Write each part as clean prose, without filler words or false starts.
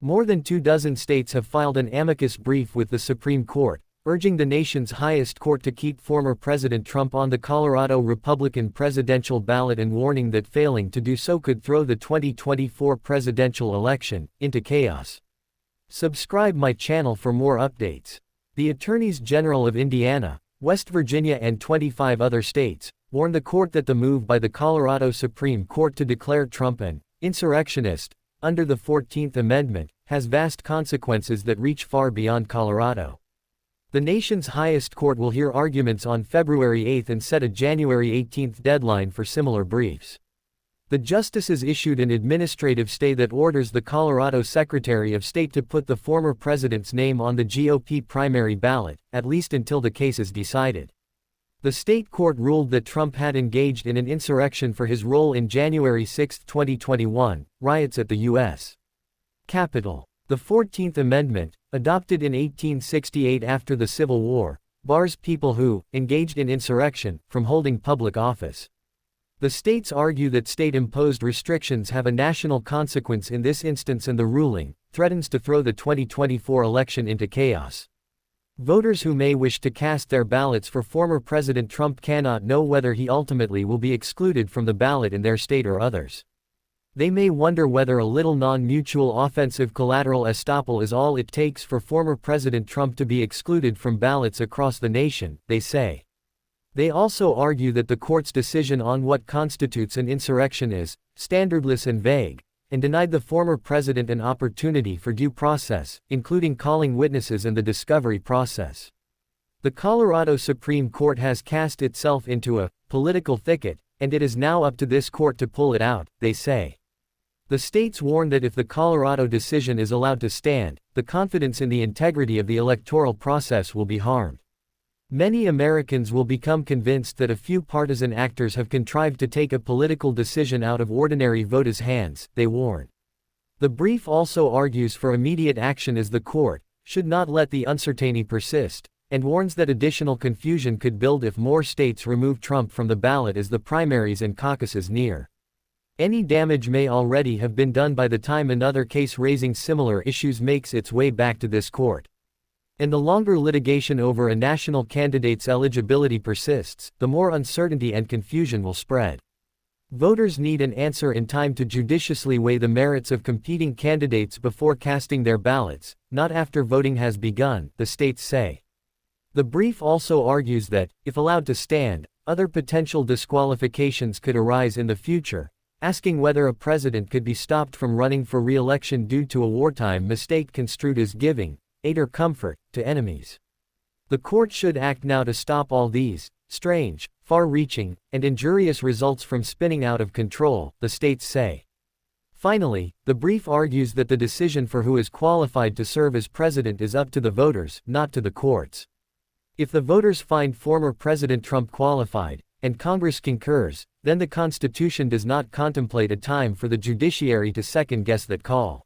More than 24 states have filed an amicus brief with the Supreme Court, urging the nation's highest court to keep former President Trump on the Colorado Republican presidential ballot and warning that failing to do so could throw the 2024 presidential election into chaos. Subscribe my channel for more updates. The Attorneys General of Indiana, West Virginia and 25 other states warned the court that the move by the Colorado Supreme Court to declare Trump an insurrectionist under the 14th Amendment has vast consequences that reach far beyond Colorado. The nation's highest court will hear arguments on February 8 and set a January 18 deadline for similar briefs. The justices issued an administrative stay that orders the Colorado Secretary of State to put the former president's name on the GOP primary ballot, at least until the case is decided. The state court ruled that Trump had engaged in an insurrection for his role in January 6, 2021, riots at the U.S. Capitol. The 14th Amendment, adopted in 1868 after the Civil War, bars people who engaged in insurrection from holding public office. The states argue that state-imposed restrictions have a national consequence in this instance, and the ruling threatens to throw the 2024 election into chaos. Voters who may wish to cast their ballots for former President Trump cannot know whether he ultimately will be excluded from the ballot in their state or others. They may wonder whether a little non-mutual offensive collateral estoppel is all it takes for former President Trump to be excluded from ballots across the nation, they say. They also argue that the court's decision on what constitutes an insurrection is standardless and vague, and denied the former president an opportunity for due process, including calling witnesses and the discovery process. The Colorado Supreme Court has cast itself into a political thicket, and it is now up to this court to pull it out, they say. The states warn that if the Colorado decision is allowed to stand, the confidence in the integrity of the electoral process will be harmed. Many Americans will become convinced that a few partisan actors have contrived to take a political decision out of ordinary voters' hands, they warn. The brief also argues for immediate action as the court should not let the uncertainty persist, and warns that additional confusion could build if more states remove Trump from the ballot as the primaries and caucuses near. Any damage may already have been done by the time another case raising similar issues makes its way back to this court. And the longer litigation over a national candidate's eligibility persists, the more uncertainty and confusion will spread. Voters need an answer in time to judiciously weigh the merits of competing candidates before casting their ballots, not after voting has begun, the states say. The brief also argues that, if allowed to stand, other potential disqualifications could arise in the future, asking whether a president could be stopped from running for re-election due to a wartime mistake construed as giving aid or comfort to enemies. The court should act now to stop all these strange, far-reaching, and injurious results from spinning out of control, the states say. Finally, the brief argues that the decision for who is qualified to serve as president is up to the voters, not to the courts. If the voters find former President Trump qualified, and Congress concurs, then the Constitution does not contemplate a time for the judiciary to second-guess that call.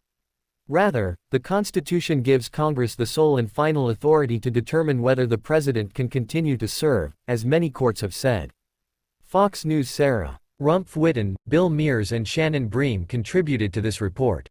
Rather, the Constitution gives Congress the sole and final authority to determine whether the president can continue to serve, as many courts have said. Fox News' Sarah Rumpf-Witten, Bill Mears and Shannon Bream contributed to this report.